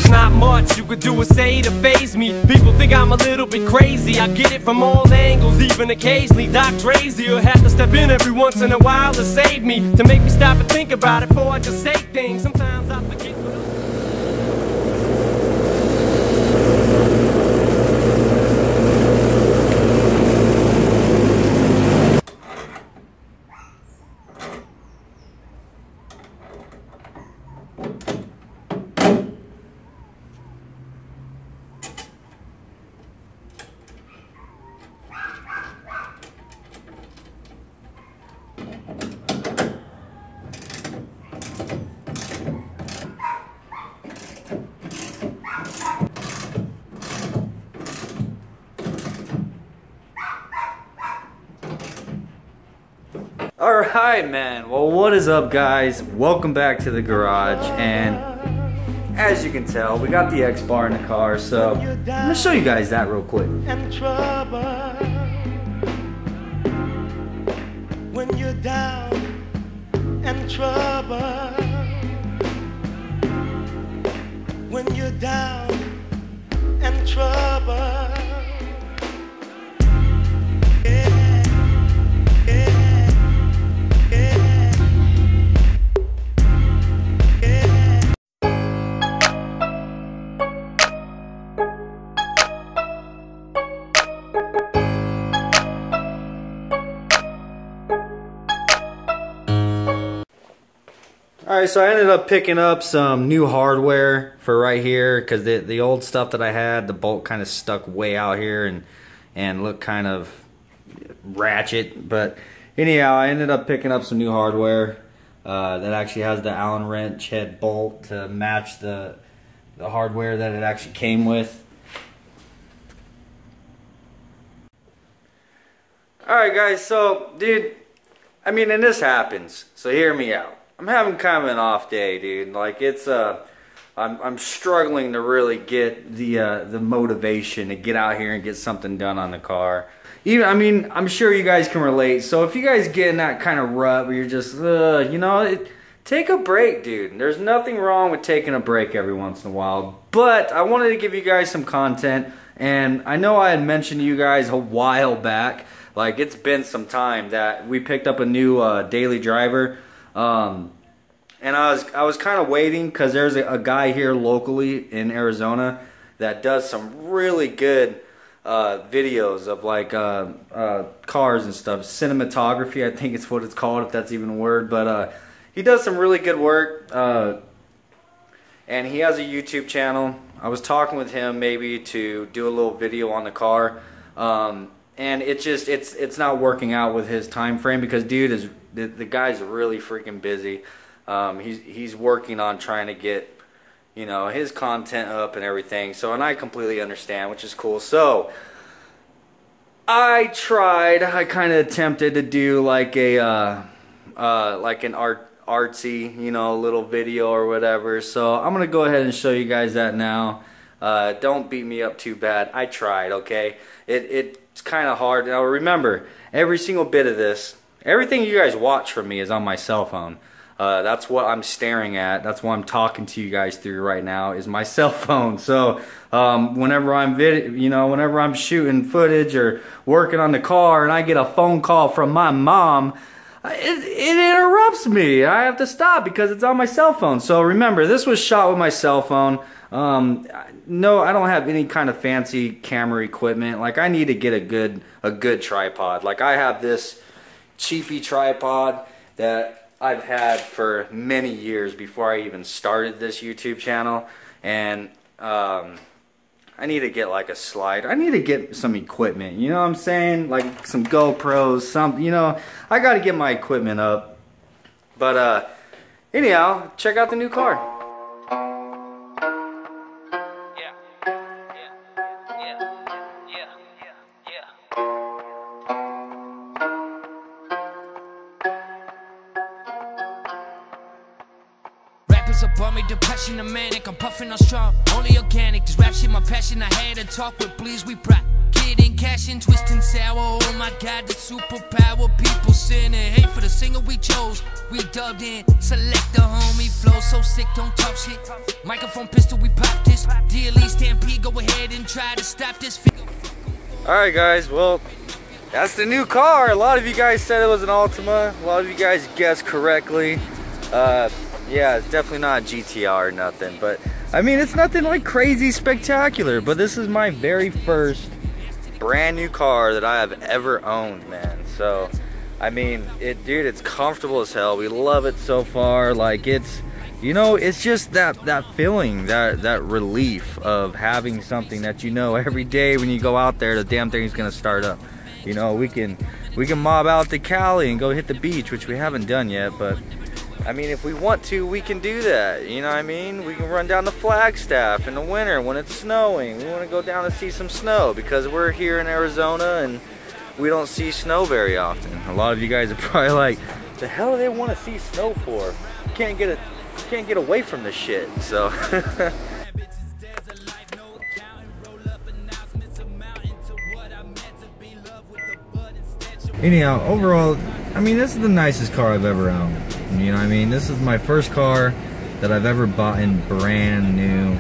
There's not much you could do or say to faze me. People think I'm a little bit crazy. I get it from all angles, even occasionally. Doc Drazy will have to step in every once in a while to save me, to make me stop and think about it before I just say things. Sometimes I forget what Alright, man. Well, what is up, guys? Welcome back to the garage. And as you can tell, we got the X bar in the car, so I'm gonna show you guys that real quick. When you're down and trouble, when you're down and trouble. Alright, so I ended up picking up some new hardware for right here because the old stuff that I had, the bolt kind of stuck way out here and looked kind of ratchet. But anyhow, I ended up picking up some new hardware that actually has the Allen wrench head bolt to match the hardware that it actually came with. Alright guys, so dude, I mean, and this happens, so hear me out. I'm having kind of an off day, dude. Like it's I'm struggling to really get the motivation to get out here and get something done on the car. Even, I mean, I'm sure you guys can relate. So if you guys get in that kind of rut where you're just, you know, take a break, dude. There's nothing wrong with taking a break every once in a while. But I wanted to give you guys some content, and I know I had mentioned to you guys a while back, like it's been some time, that we picked up a new daily driver. And I was kind of waiting because there's a guy here locally in Arizona that does some really good videos of like cars and stuff. Cinematography, I think it's what it's called, if that's even a word. But he does some really good work, and he has a YouTube channel. I was talking with him maybe to do a little video on the car, and it's not working out with his time frame because dude is the guy's really freaking busy. He's working on trying to get, you know, his content up and everything. So, and I completely understand, which is cool. So I kind of attempted to do like a like an artsy, you know, little video or whatever. So I'm gonna go ahead and show you guys that now. Don't beat me up too bad. I tried, okay? It's kind of hard. Now remember, every single bit of this, everything you guys watch from me is on my cell phone. That's what I'm staring at. That's what I'm talking to you guys through right now, is my cell phone. So whenever I'm shooting footage or working on the car and I get a phone call from my mom, it interrupts me. I have to stop because it's on my cell phone. So remember, this was shot with my cell phone. No, I don't have any kind of fancy camera equipment. Like I need to get a good tripod. Like I have this cheapy tripod that I've had for many years before I even started this YouTube channel, and I need to get like a slide. I need to get some equipment, you know what I'm saying? Like some GoPros, some, you know, I gotta get my equipment up. But anyhow, check out the new car. Upon me, depression, the manic, I'm puffing on strong, only organic. This rap shit, my passion, I had to talk with, please, we practice. sitting, cashing, twisting sour. Oh my God, the superpower. People sinning, hate for the singer we chose. We dubbed in, select the homie flow. So sick, don't talk shit. Microphone pistol, we pop this. DLE stampede, go ahead and try to stop this. Alright guys, well, that's the new car. A lot of you guys said it was an Altima. A lot of you guys guessed correctly. Yeah, it's definitely not a GTR or nothing, but I mean, it's nothing like crazy spectacular, but this is my very first brand new car that I have ever owned, man. So, I mean, dude, it's comfortable as hell. We love it so far. Like, it's, you know, it's just that feeling, that relief of having something that you know every day when you go out there, the damn thing's gonna start up. You know, we can mob out to Cali and go hit the beach, which we haven't done yet, but I mean, if we want to, we can do that. You know what I mean? We can run down to Flagstaff in the winter when it's snowing. We want to go down and see some snow because we're here in Arizona and we don't see snow very often. A lot of you guys are probably like, the hell do they want to see snow for? Can't get away from this shit. So anyhow, overall, I mean, this is the nicest car I've ever owned. You know what I mean? This is my first car that I've ever bought in brand new.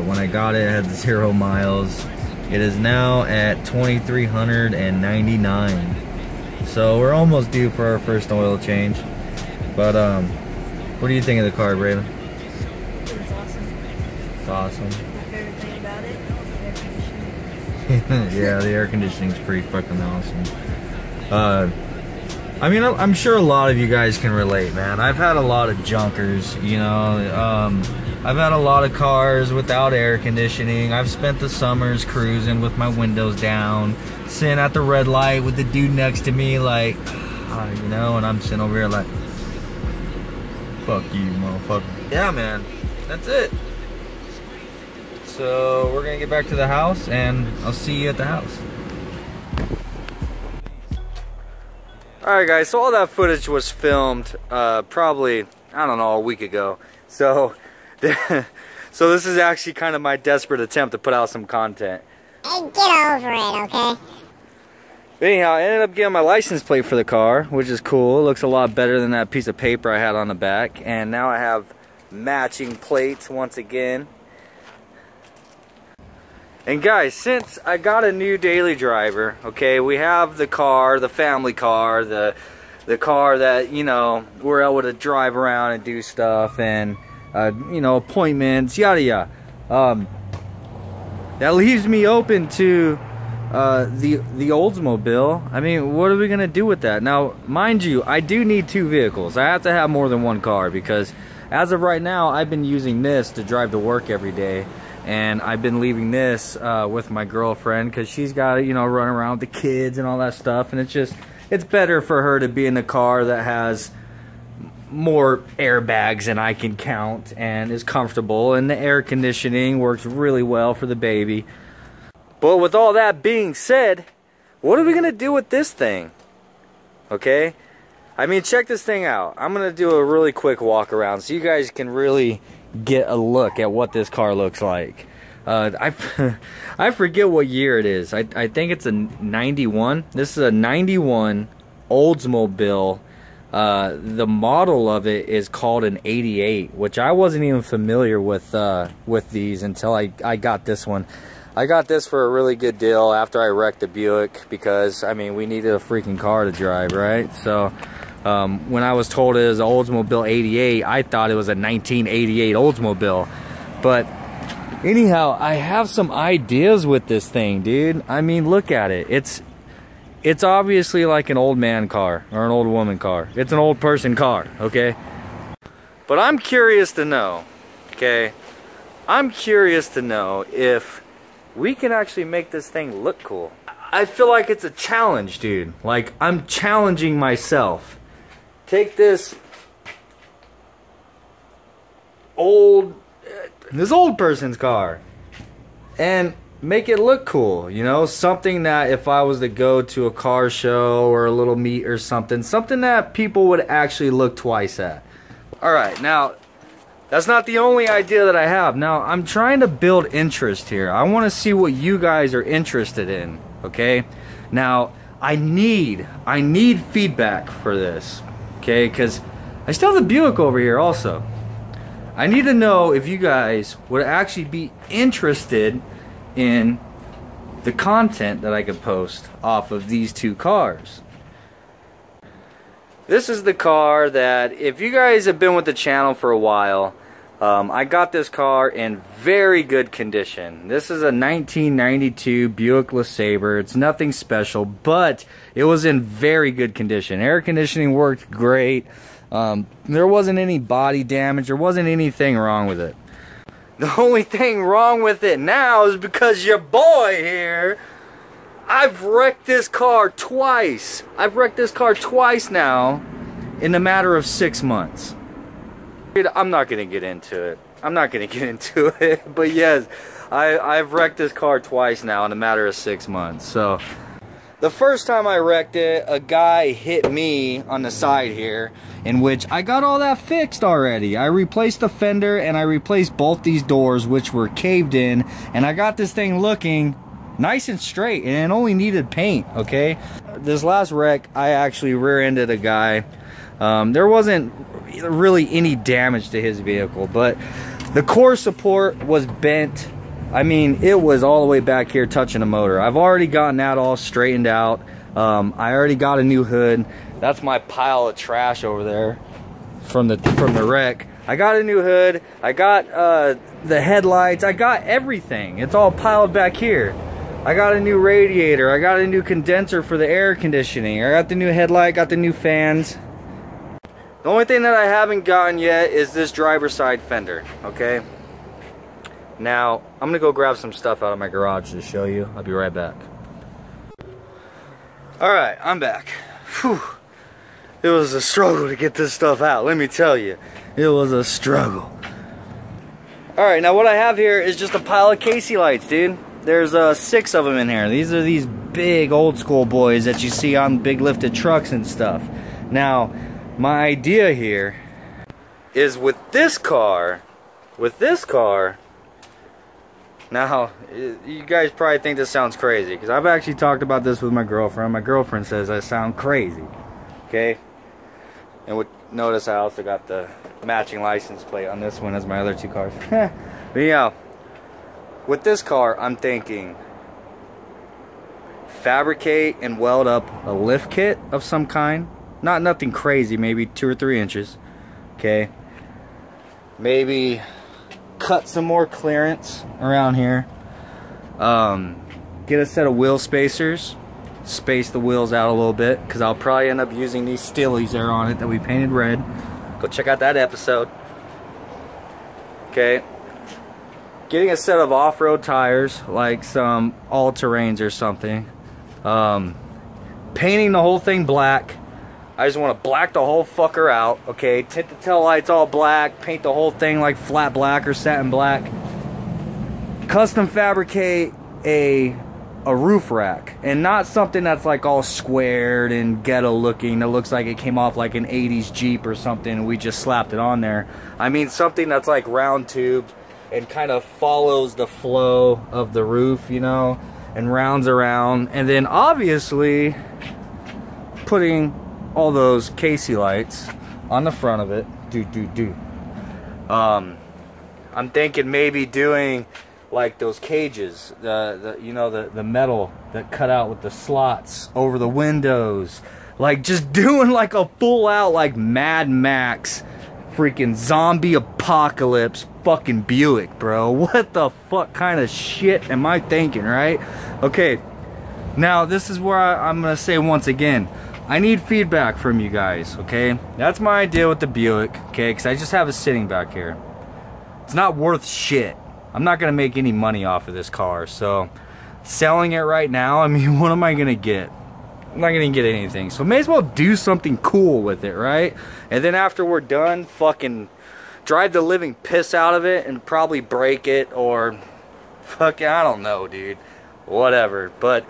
When I got it, it had 0 miles. It is now at 2,399. So we're almost due for our first oil change. But what do you think of the car, Braylon? It was awesome. It's awesome. My favorite thing about it is the air conditioning. Yeah, the air conditioning's pretty fucking awesome. I mean, I'm sure a lot of you guys can relate, man. I've had a lot of junkers, you know. I've had a lot of cars without air conditioning. I've spent the summers cruising with my windows down, sitting at the red light with the dude next to me, like, you know, and I'm sitting over here like, fuck you, motherfucker. Yeah, man, that's it. So we're gonna get back to the house, and I'll see you at the house. Alright guys, so all that footage was filmed probably, I don't know, a week ago. So, so this is actually kind of my desperate attempt to put out some content. Hey, get over it, okay? But anyhow, I ended up getting my license plate for the car, which is cool. It looks a lot better than that piece of paper I had on the back. And now I have matching plates once again. And guys, since I got a new daily driver, okay, we have the car, the family car, the car that, you know, we're able to drive around and do stuff and, you know, appointments, yada yada. That leaves me open to the Oldsmobile. I mean, what are we gonna do with that? Now, mind you, I do need 2 vehicles. I have to have more than 1 car because as of right now, I've been using this to drive to work every day. And I've been leaving this with my girlfriend because she's got to, you know, run around with the kids and all that stuff. And it's better for her to be in a car that has more airbags than I can count and is comfortable. And the air conditioning works really well for the baby. But with all that being said, what are we going to do with this thing? Okay? I mean, check this thing out. I'm going to do a really quick walk around so you guys can really get a look at what this car looks like. I forget what year it is. I think it's a 91. This is a 91 Oldsmobile. The model of it is called an 88, which I wasn't even familiar with these until I got this one. I got this for a really good deal after I wrecked the Buick because, I mean, we needed a freaking car to drive, right? So when I was told it was an Oldsmobile 88, I thought it was a 1988 Oldsmobile. But anyhow, I have some ideas with this thing, dude. I mean, look at it. It's obviously like an old man car or an old woman car. It's an old person car, okay? But I'm curious to know, okay? I'm curious to know if we can actually make this thing look cool. I feel like it's a challenge, dude. Like, I'm challenging myself. Take this old person's car and make it look cool, you know, something that if I was to go to a car show or a little meet or something that people would actually look twice at. All right, now that's not the only idea that I have. Now I'm trying to build interest here. I want to see what you guys are interested in. okay? Now, I need feedback for this, okay? Because I still have the Buick over here also. I need to know if you guys would actually be interested in the content that I could post off of these two cars. This is the car that, if you guys have been with the channel for a while, I got this car in very good condition. This is a 1992 Buick LeSabre. It's nothing special, but it was in very good condition. Air conditioning worked great. There wasn't any body damage. There wasn't anything wrong with it. The only thing wrong with it now is because your boy here, I've wrecked this car twice. I've wrecked this car twice now in a matter of 6 months. Dude, I'm not gonna get into it. I'm not gonna get into it. But yes, I've wrecked this car twice now in a matter of 6 months. So the first time I wrecked it, a guy hit me on the side here, in which I got all that fixed already. I replaced the fender and I replaced both these doors, which were caved in, and I got this thing looking nice and straight, and it only needed paint, okay? This last wreck, I actually rear-ended a guy. There wasn't really any damage to his vehicle, but the core support was bent. I mean, it was all the way back here touching the motor. I've already gotten that all straightened out. I already got a new hood. That's my pile of trash over there from the wreck. I got a new hood. I got the headlights. I got everything. It's all piled back here. I got a new radiator. I got a new condenser for the air conditioning. I got the new headlight, got the new fans. The only thing that I haven't gotten yet is this driver's side fender, okay? Now, I'm gonna go grab some stuff out of my garage to show you. I'll be right back. Alright, I'm back. Whew. It was a struggle to get this stuff out, let me tell you. It was a struggle. Alright, now what I have here is just a pile of Casey lights, dude. There's 6 of them in here. These are these big old school boys that you see on big lifted trucks and stuff. Now, my idea here is with this car, now, you guys probably think this sounds crazy, because I've actually talked about this with my girlfriend. My girlfriend says I sound crazy, okay? And notice I also got the matching license plate on this one as my other 2 cars. But yeah, with this car, I'm thinking fabricate and weld up a lift kit of some kind. Nothing crazy, maybe 2 or 3 inches, okay? Maybe cut some more clearance around here. Get a set of wheel spacers, space the wheels out a little bit, because I'll probably end up using these Stillies there on it that we painted red. Go check out that episode. Okay, getting a set of off-road tires, like some all-terrains or something. Painting the whole thing black. I just want to black the whole fucker out, okay? Tint the tail lights all black, paint the whole thing like flat black or satin black. Custom fabricate a roof rack, and not something that's like all squared and ghetto looking that looks like it came off like an 80s Jeep or something and we just slapped it on there. I mean something that's like round tubed and kind of follows the flow of the roof, you know, and rounds around, and then obviously putting all those Casey lights on the front of it. I'm thinking maybe doing like those cages, you know, the metal that cut out with the slots over the windows, like just doing like a full out like Mad Max freaking zombie apocalypse fucking Buick, bro. What the fuck kind of shit am I thinking, right? Okay, now this is where I'm gonna say once again, I need feedback from you guys, okay? That's my idea with the Buick, okay? Because I just have it sitting back here. It's not worth shit. I'm not gonna make any money off of this car, so selling it right now, I mean, what am I gonna get? I'm not gonna get anything, so may as well do something cool with it, right? And then after we're done, fucking drive the living piss out of it and probably break it, or fucking, I don't know, dude. Whatever, but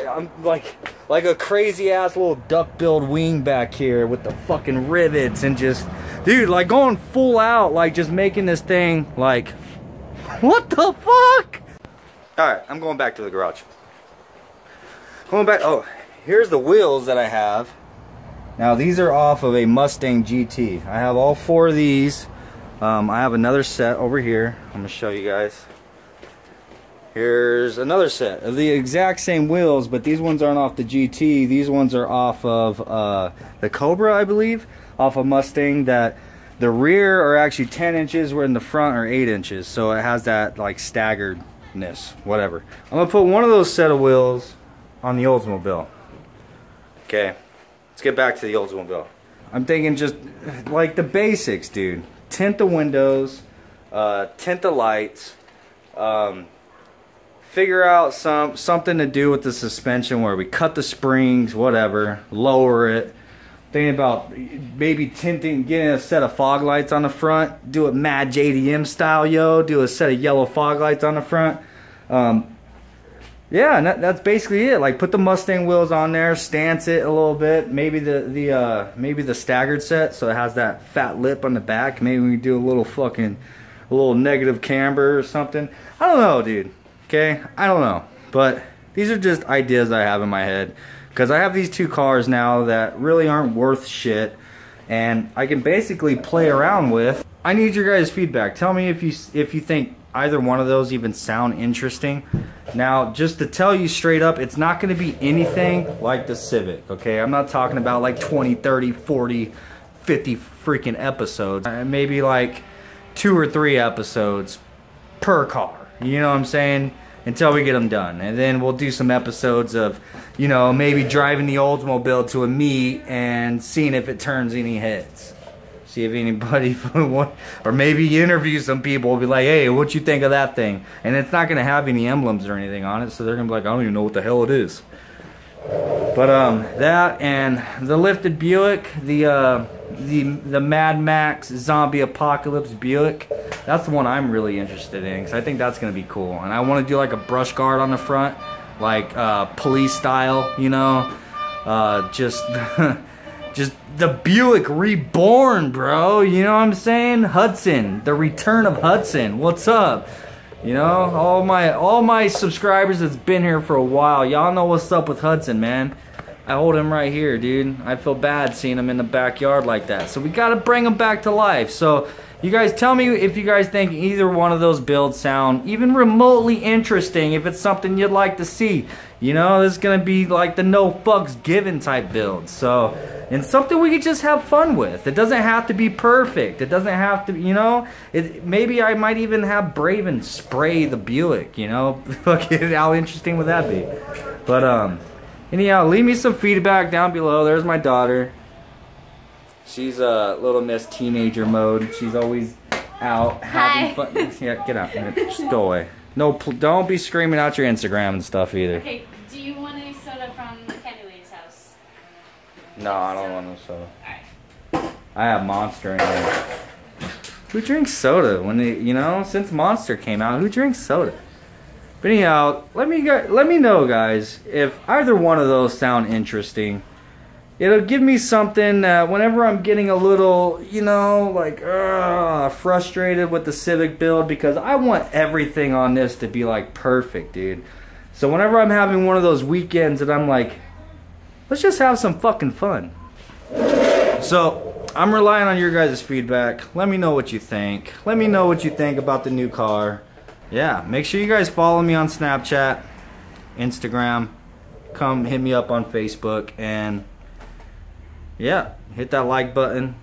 I'm like a crazy ass little duck-billed wing back here with the fucking rivets and just, dude, like going full out, like just making this thing like, what the fuck? Alright, I'm going back to the garage. Going back, oh, here's the wheels that I have. Now these are off of a Mustang GT. I have all 4 of these. I have another set over here. I'm gonna show you guys. Here's another set of the exact same wheels, but these ones aren't off the GT. These ones are off of the Cobra, I believe, off of Mustang. That the rear are actually 10 inches, where in the front are 8 inches. So it has that like staggeredness, whatever. I'm gonna put one of those set of wheels on the Oldsmobile. Okay, let's get back to the Oldsmobile. I'm thinking just like the basics, dude. Tint the windows, tint the lights, figure out something to do with the suspension where we cut the springs, whatever, lower it. Thinking about maybe tinting, getting a set of fog lights on the front, do it mad JDM style, yo. Do a set of yellow fog lights on the front. Yeah, and that's basically it. Like, put the Mustang wheels on there, stance it a little bit. Maybe the staggered set, so it has that fat lip on the back. Maybe we can do a little negative camber or something. I don't know, dude. Okay, I don't know. But these are just ideas I have in my head, because I have these 2 cars now that really aren't worth shit, and I can basically play around with. I need your guys' feedback. Tell me if you think either one of those even sound interesting. Now, just to tell you straight up, it's not going to be anything like the Civic, okay? I'm not talking about like 20, 30, 40, 50 freaking episodes. Maybe like 2 or 3 episodes per car, you know what I'm saying? Until we get them done. And then we'll do some episodes of, you know, maybe driving the Oldsmobile to a meet and seeing if it turns any heads. See if anybody, or maybe interview some people, will be like, hey, what you think of that thing? And it's not going to have any emblems or anything on it, so they're going to be like, I don't even know what the hell it is. But that and the lifted Buick, the Mad Max Zombie Apocalypse Buick, that's the one I'm really interested in, because I think that's going to be cool. And I want to do like a brush guard on the front, like police style, you know, just the Buick reborn, bro. You know what I'm saying? Hudson, the return of Hudson. What's up? You know, all my subscribers that's been here for a while, y'all know what's up with Hudson, man. I hold him right here, dude. I feel bad seeing him in the backyard like that. So we gotta bring him back to life. So you guys tell me if you guys think either one of those builds sound even remotely interesting, if it's something you'd like to see. You know, this is gonna be like the no fucks given type build. So, and something we could just have fun with. It doesn't have to be perfect. It doesn't have to, you know, maybe I might even have Braven spray the Buick, you know. How interesting would that be? But anyhow, leave me some feedback down below. There's my daughter. She's a little Miss Teenager mode. She's always out having fun. Yeah, get out. Just go away. No, don't be screaming out your Instagram and stuff either. Okay, do you want any soda from Candy Lady's house? No, I don't want no soda. Alright. I have Monster in here. Who drinks soda when they, you know, since Monster came out, who drinks soda? But anyhow, let me know, guys, if either one of those sound interesting. It'll give me something whenever I'm getting a little, you know, like frustrated with the Civic build, because I want everything on this to be like perfect, dude. So whenever I'm having one of those weekends that I'm like, let's just have some fucking fun. So I'm relying on your guys' feedback. Let me know what you think. Let me know what you think about the new car. Yeah, make sure you guys follow me on Snapchat, Instagram. Come hit me up on Facebook, and yeah, hit that like button,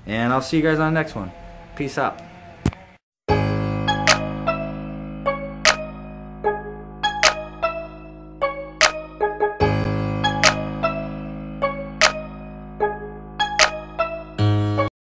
and I'll see you guys on the next one. Peace out.